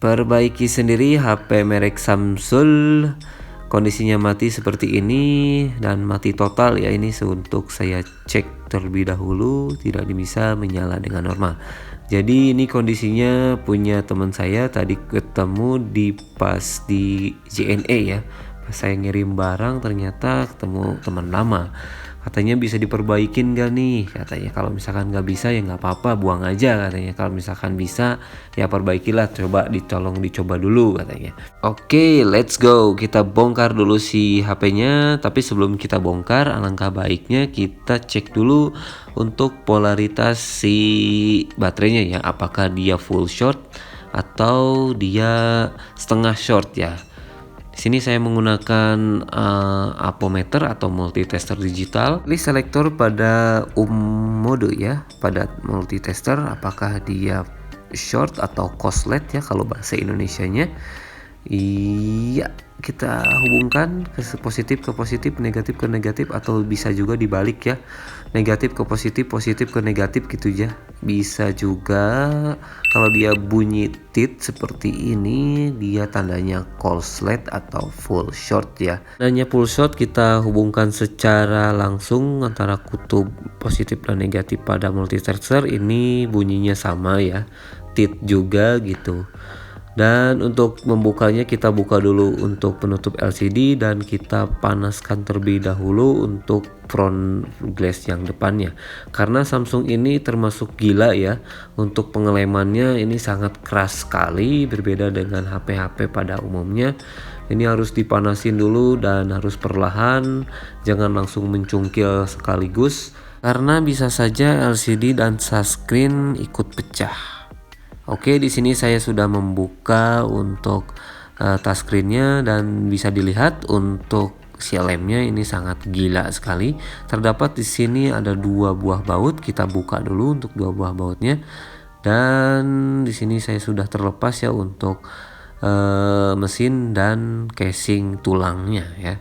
perbaiki sendiri HP merek Samsung. Kondisinya mati seperti ini dan mati total ya. Ini untuk saya cek terlebih dahulu, tidak bisa menyala dengan normal. Jadi ini kondisinya punya teman saya, tadi ketemu pas di JNE ya. Pas saya ngirim barang ternyata ketemu teman lama. Katanya bisa diperbaikin gak nih? Katanya kalau misalkan nggak bisa ya nggak apa-apa, buang aja katanya. Kalau misalkan bisa ya perbaikilah, coba ditolong dicoba dulu katanya. Oke, let's go. Kita bongkar dulu si HP-nya. Tapi sebelum kita bongkar, alangkah baiknya kita cek dulu untuk polaritas si baterainya ya. Apakah dia full short atau dia setengah short ya. Di sini saya menggunakan apometer atau multitester digital. List selektor pada mode ya, pada multitester apakah dia short atau korslet ya kalau bahasa Indonesianya. Iya, kita hubungkan ke positif, negatif ke negatif, atau bisa juga dibalik ya. Negatif ke positif, positif ke negatif gitu ya. Bisa juga kalau dia bunyi tit seperti ini, dia tandanya korslet atau full short ya. Tandanya full short kita hubungkan secara langsung antara kutub positif dan negatif pada multitester, ini bunyinya sama ya. Tit juga gitu. Dan untuk membukanya kita buka dulu untuk penutup LCD dan kita panaskan terlebih dahulu untuk front glass yang depannya. Karena Samsung ini termasuk gila ya, untuk pengelemannya ini sangat keras sekali, berbeda dengan HP-HP pada umumnya. Ini harus dipanasin dulu dan harus perlahan, jangan langsung mencungkil sekaligus karena bisa saja LCD dan touchscreen ikut pecah. Oke, di sini saya sudah membuka untuk touchscreen-nya dan bisa dilihat untuk si lemnya ini sangat gila sekali. Terdapat di sini ada 2 buah baut. Kita buka dulu untuk 2 buah bautnya. Dan di sini saya sudah terlepas ya untuk mesin dan casing tulangnya ya.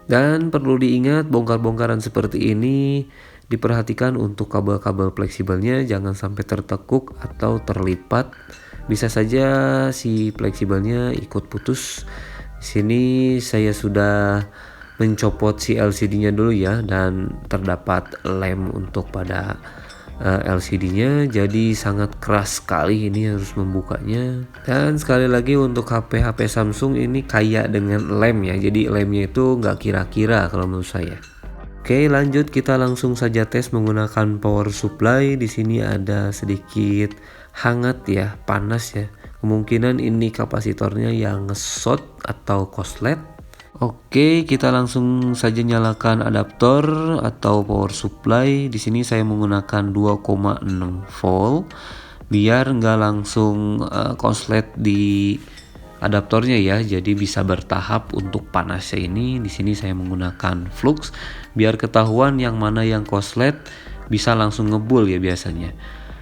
Dan perlu diingat, bongkar-bongkaran seperti ini diperhatikan untuk kabel-kabel fleksibelnya jangan sampai tertekuk atau terlipat. Bisa saja si fleksibelnya ikut putus. Di sini saya sudah mencopot si LCD-nya dulu ya, dan terdapat lem untuk pada LCD-nya, jadi sangat keras sekali ini harus membukanya. Dan sekali lagi untuk HP Samsung ini kaya dengan lem ya, jadi lemnya itu nggak kira-kira kalau menurut saya. Oke, lanjut kita langsung saja tes menggunakan power supply. Di sini ada sedikit hangat ya, panas ya. Kemungkinan ini kapasitornya yang nge-short atau korslet. Oke, kita langsung saja nyalakan adaptor atau power supply. Di sini saya menggunakan 2,6 volt biar nggak langsung korslet di adaptornya ya, jadi bisa bertahap untuk panasnya ini. Di sini saya menggunakan flux biar ketahuan yang mana yang korslet, bisa langsung ngebul ya biasanya.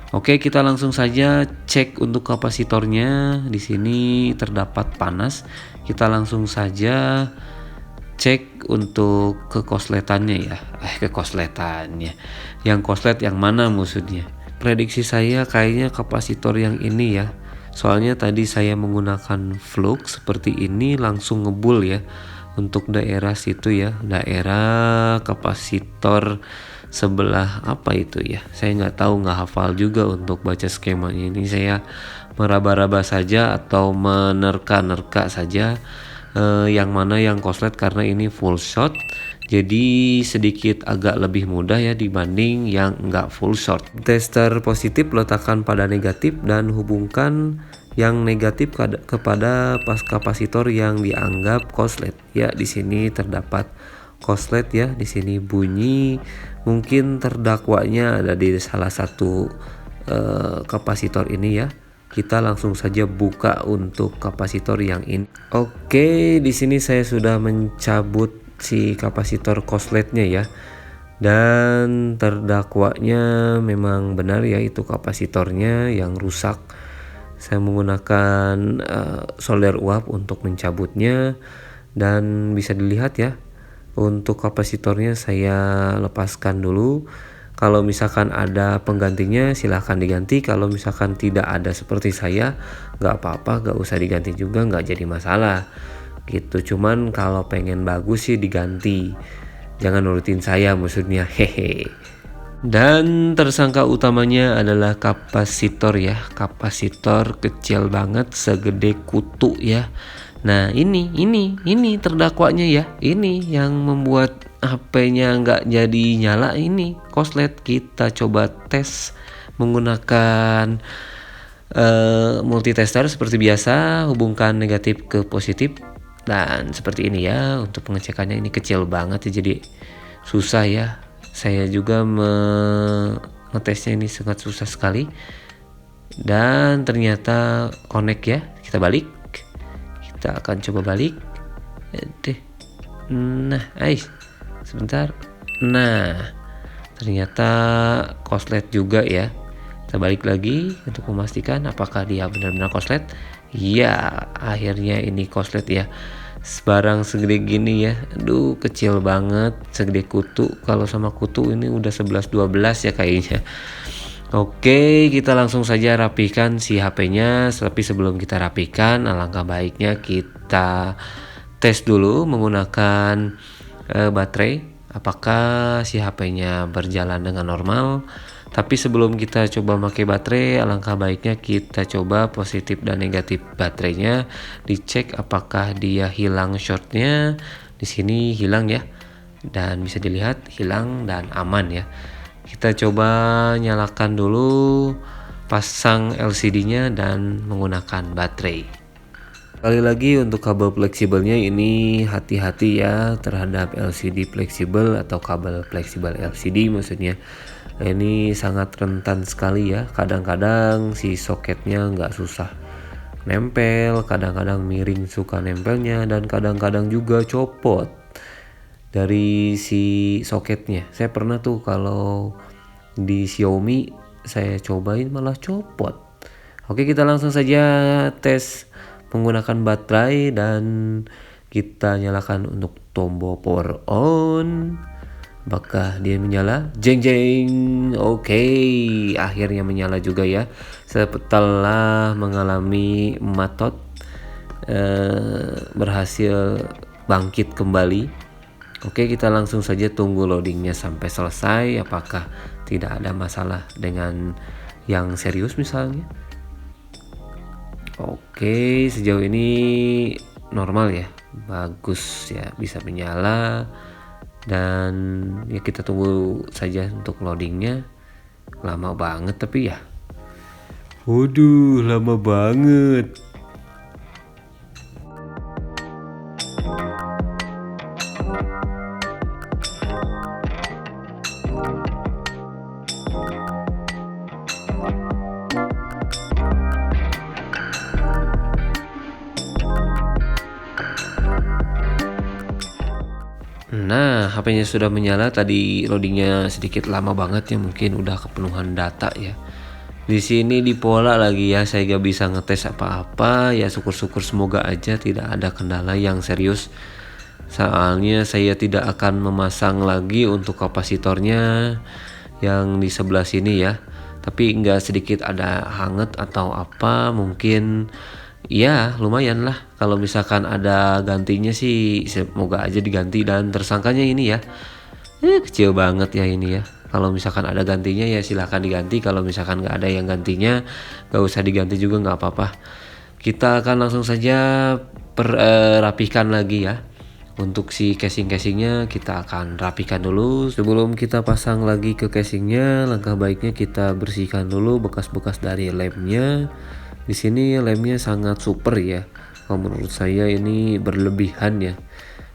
Oke, kita langsung saja cek untuk kapasitornya. Di sini terdapat panas. Kita langsung saja cek untuk kekosletannya ya. Kekosletannya. Yang korslet yang mana maksudnya? Prediksi saya kayaknya kapasitor yang ini ya. Soalnya tadi saya menggunakan flux seperti ini langsung ngebul ya. Untuk daerah situ ya, daerah kapasitor sebelah apa itu ya, saya nggak tahu, nggak hafal juga untuk baca skemanya. Ini saya meraba-raba saja atau menerka-nerka saja yang mana yang korslet karena ini full short, jadi sedikit agak lebih mudah ya dibanding yang nggak full short. Tester positif letakkan pada negatif dan hubungkan yang negatif kepada kapasitor yang dianggap korslet. Ya, di sini terdapat korslet ya. Di sini bunyi, mungkin terdakwanya ada di salah satu kapasitor ini ya. Kita langsung saja buka untuk kapasitor yang ini. Oke, di sini saya sudah mencabut si kapasitor korsletnya ya. Dan terdakwanya memang benar ya, itu kapasitornya yang rusak. Saya menggunakan solder uap untuk mencabutnya, dan bisa dilihat ya untuk kapasitornya saya lepaskan dulu Kalau misalkan ada penggantinya silahkan diganti, kalau misalkan tidak ada seperti saya nggak apa-apa, nggak usah diganti juga, nggak jadi masalah gitu. Cuman kalau pengen bagus sih diganti, jangan nurutin saya maksudnya, hehe. Dan tersangka utamanya adalah kapasitor ya, kapasitor kecil banget segede kutu ya. Nah ini terdakwanya ya, ini yang membuat HP-nya nggak jadi nyala, ini konslet. Kita coba tes menggunakan multitester seperti biasa, hubungkan negatif ke positif. Dan seperti ini ya, untuk pengecekannya ini kecil banget ya, jadi susah ya. Saya juga ngetesnya ini sangat susah sekali. Dan ternyata connect ya. Kita balik. Kita akan coba balik. Nah, sebentar. Nah, ternyata konslet juga ya. Kita balik lagi untuk memastikan apakah dia benar-benar konslet. Ya, akhirnya ini konslet ya. Barang segede gini ya, aduh kecil banget, segede kutu. Kalau sama kutu ini udah 11-12 ya kayaknya. Oke, kita langsung saja rapikan si HP-nya. Tapi sebelum kita rapikan, alangkah baiknya kita tes dulu menggunakan baterai, apakah si HP-nya berjalan dengan normal. Tapi sebelum kita coba pakai baterai, alangkah baiknya kita coba positif dan negatif baterainya, dicek apakah dia hilang shortnya. Di sini hilang ya, dan bisa dilihat hilang dan aman ya. Kita coba nyalakan dulu, pasang LCD-nya dan menggunakan baterai. Sekali lagi untuk kabel fleksibelnya ini hati-hati ya terhadap LCD fleksibel atau kabel fleksibel LCD maksudnya. Ini sangat rentan sekali ya, kadang-kadang si soketnya nggak susah nempel, kadang-kadang miring suka nempelnya, dan kadang-kadang juga copot dari si soketnya. Saya pernah tuh kalau di Xiaomi saya cobain malah copot. Oke, kita langsung saja tes menggunakan baterai dan kita nyalakan untuk tombol power on. Apakah dia menyala? Jeng jeng. Oke, akhirnya menyala juga ya. Setelah mengalami matot berhasil bangkit kembali. Oke, kita langsung saja tunggu loadingnya sampai selesai. Apakah tidak ada masalah dengan yang serius misalnya? Oke, sejauh ini normal ya, bagus ya, bisa menyala. Dan ya kita tunggu saja untuk loadingnya. Lama banget tapi ya, waduh lama banget. Nah, HP-nya sudah menyala. Tadi loadingnya sedikit lama banget ya, mungkin udah kepenuhan data ya. Di sini di pola lagi ya, saya gak bisa ngetes apa-apa ya. Syukur-syukur semoga aja tidak ada kendala yang serius. Soalnya saya tidak akan memasang lagi untuk kapasitornya yang di sebelah sini ya. Tapi nggak sedikit ada hangat atau apa, mungkin ya lumayan lah. Kalau misalkan ada gantinya sih semoga aja diganti. Dan tersangkanya ini ya kecil banget ya ini ya. Kalau misalkan ada gantinya ya silahkan diganti. Kalau misalkan nggak ada yang gantinya nggak usah diganti juga, nggak apa-apa. Kita akan langsung saja rapikan lagi ya. Untuk si casing-casingnya kita akan rapikan dulu. Sebelum kita pasang lagi ke casingnya, langkah baiknya kita bersihkan dulu bekas-bekas dari lemnya. Di sini lemnya sangat super ya. Kalau menurut saya ini berlebihan ya.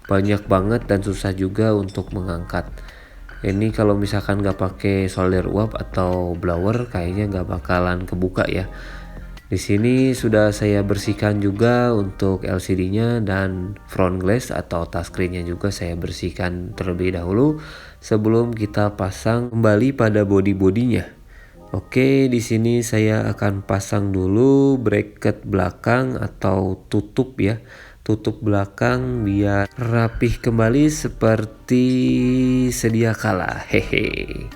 Banyak banget dan susah juga untuk mengangkat. Ini kalau misalkan nggak pakai solder uap atau blower kayaknya nggak bakalan kebuka ya. Di sini sudah saya bersihkan juga untuk LCD-nya dan front glass atau touchscreen-nya juga saya bersihkan terlebih dahulu sebelum kita pasang kembali pada body-bodinya. Oke, di sini saya akan pasang dulu bracket belakang atau tutup ya. Tutup belakang biar rapih kembali seperti sedia kala. Hehe.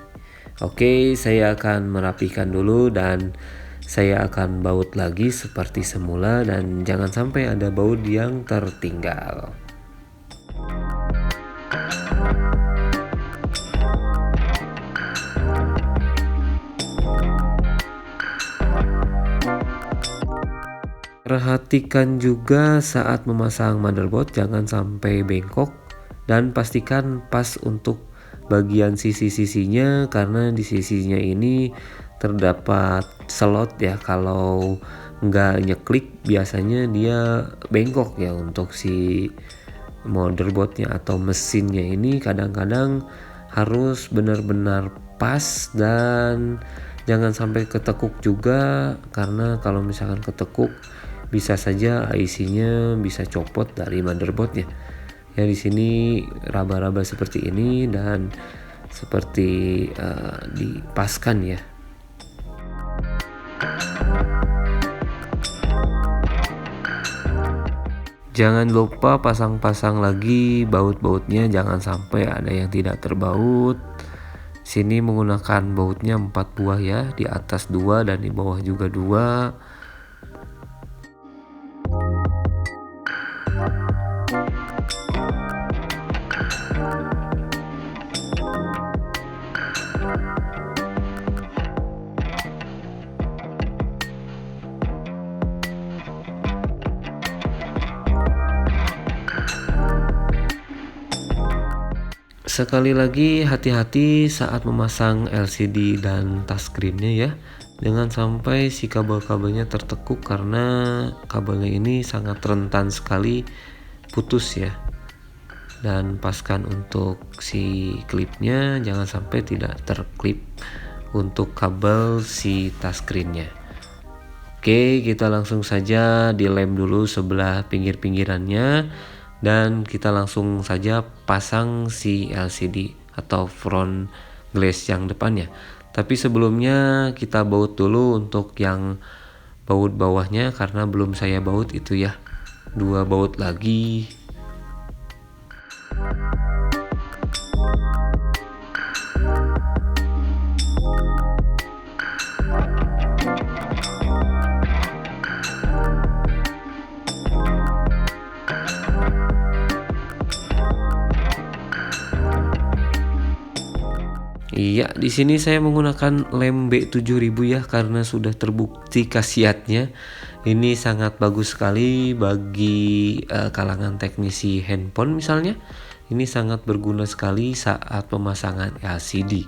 Oke, saya akan merapikan dulu dan saya akan baut lagi seperti semula dan jangan sampai ada baut yang tertinggal. Perhatikan juga saat memasang motherboard jangan sampai bengkok dan pastikan pas untuk bagian sisi-sisinya karena di sisinya ini terdapat slot ya, kalau nggak nyeklik biasanya dia bengkok ya untuk si motherboardnya atau mesinnya ini kadang-kadang harus benar-benar pas dan jangan sampai ketekuk juga karena kalau misalkan ketekuk bisa saja IC-nya bisa copot dari motherboardnya. Ya di sini raba-raba seperti ini dan seperti dipaskan ya. Jangan lupa pasang-pasang lagi baut-bautnya, jangan sampai ada yang tidak terbaut. Sini menggunakan bautnya 4 buah ya, di atas 2 dan di bawah juga 2. Sekali lagi hati-hati saat memasang LCD dan touchscreen-nya ya. Jangan sampai si kabel-kabelnya tertekuk karena kabelnya ini sangat rentan sekali putus ya. Dan paskan untuk si klipnya, jangan sampai tidak terklip untuk kabel si touchscreen-nya. Oke, kita langsung saja dilem dulu sebelah pinggir-pinggirannya dan kita langsung saja pasang si LCD atau front glass yang depannya. Tapi sebelumnya kita baut dulu untuk yang baut bawahnya karena belum saya baut itu ya. 2 baut lagi. Iya, di sini saya menggunakan lem B7000 ya karena sudah terbukti khasiatnya. Ini sangat bagus sekali bagi kalangan teknisi handphone misalnya. Ini sangat berguna sekali saat pemasangan LCD.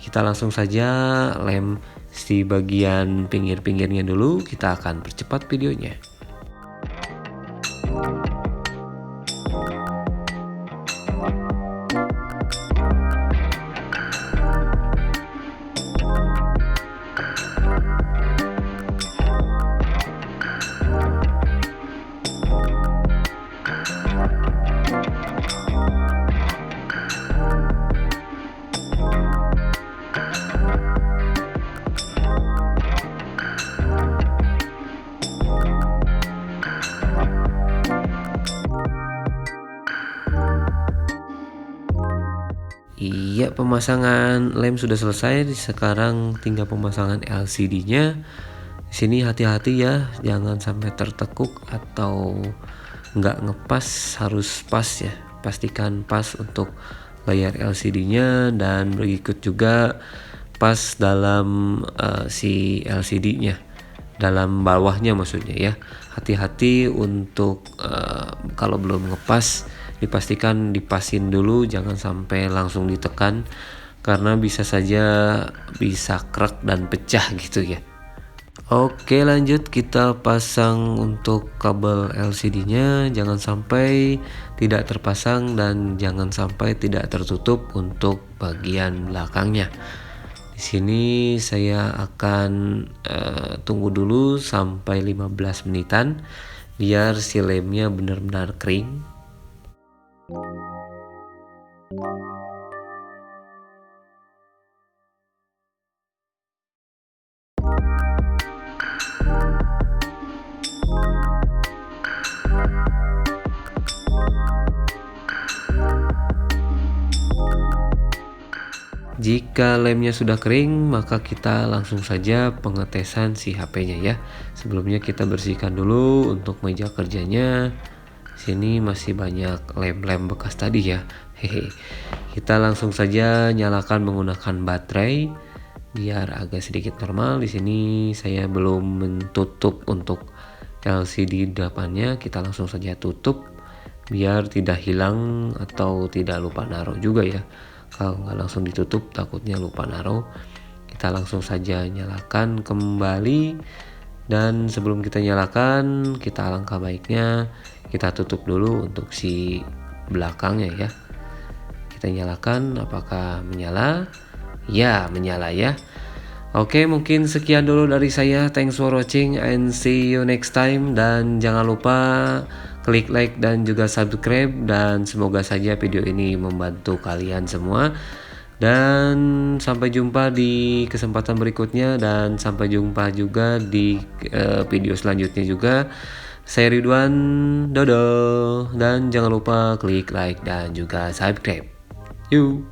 Kita langsung saja lem di bagian pinggir-pinggirnya dulu. Kita akan percepat videonya. Iya, pemasangan lem sudah selesai. Sekarang tinggal pemasangan LCD-nya. Di sini hati-hati ya, jangan sampai tertekuk atau nggak ngepas, harus pas ya. Pastikan pas untuk layar LCD-nya dan berikut juga pas dalam si LCD-nya, dalam bawahnya maksudnya ya. Hati-hati untuk kalau belum ngepas, dipastikan dipasin dulu, jangan sampai langsung ditekan karena bisa saja bisa krek dan pecah gitu ya. Oke, lanjut kita pasang untuk kabel LCD-nya, jangan sampai tidak terpasang dan jangan sampai tidak tertutup untuk bagian belakangnya. Di sini saya akan tunggu dulu sampai 15 menitan biar si lemnya benar-benar kering. Jika lemnya sudah kering, maka kita langsung saja pengetesan si HP-nya ya. Sebelumnya kita bersihkan dulu untuk meja kerjanya. Sini masih banyak lem-lem bekas tadi ya. Hehe. Kita langsung saja nyalakan menggunakan baterai biar agak sedikit normal. Di sini saya belum menutup untuk LCD depannya. Kita langsung saja tutup biar tidak hilang atau tidak lupa naruh juga ya. Kalau nggak langsung ditutup takutnya lupa naruh. Kita langsung saja nyalakan kembali, dan sebelum kita nyalakan, kita alangkah baiknya kita tutup dulu untuk si belakangnya ya. Kita nyalakan, apakah menyala? Ya, menyala ya. Oke, mungkin sekian dulu dari saya. Thanks for watching and see you next time. Dan jangan lupa klik like dan juga subscribe, dan semoga saja video ini membantu kalian semua. Dan sampai jumpa di kesempatan berikutnya, dan sampai jumpa juga di video selanjutnya juga. Saya Ridwan, dodo, dan jangan lupa klik like dan juga subscribe. Yuk.